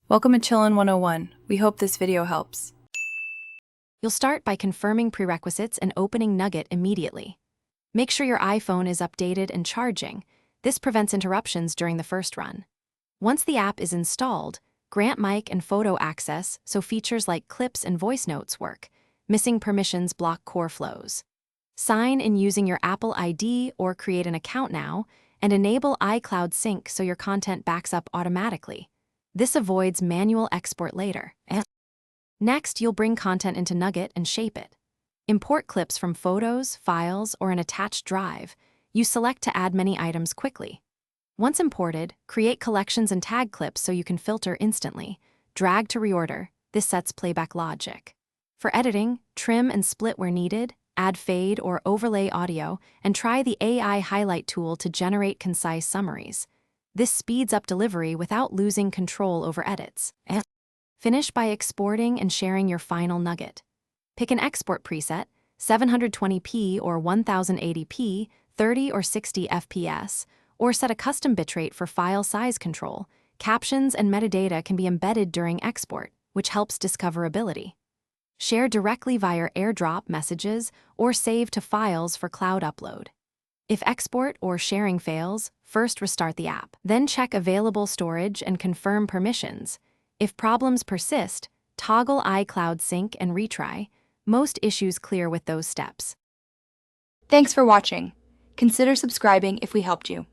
Welcome to Chillin' 101. We hope this video helps. You'll start by confirming prerequisites and opening Nugget immediately. Make sure your iPhone is updated and charging. This prevents interruptions during the first run. Once the app is installed, grant mic and photo access so features like clips and voice notes work. Missing permissions block core flows. Sign in using your Apple ID or create an account now, and enable iCloud Sync so your content backs up automatically. This avoids manual export later. Next, you'll bring content into Nugget and shape it. Import clips from photos, files, or an attached drive. You select to add many items quickly. Once imported, create collections and tag clips so you can filter instantly. Drag to reorder. This sets playback logic. For editing, trim and split where needed, add fade or overlay audio, and try the AI highlight tool to generate concise summaries. This speeds up delivery without losing control over edits. Finish by exporting and sharing your final nugget. Pick an export preset, 720p or 1080p, 30 or 60 FPS, or set a custom bitrate for file size control. Captions and metadata can be embedded during export, which helps discoverability. Share directly via AirDrop messages or save to files for cloud upload. If export or sharing fails, first restart the app. Then check available storage and confirm permissions. If problems persist, toggle iCloud Sync and retry. Most issues clear with those steps. Thanks for watching. Consider subscribing if we helped you.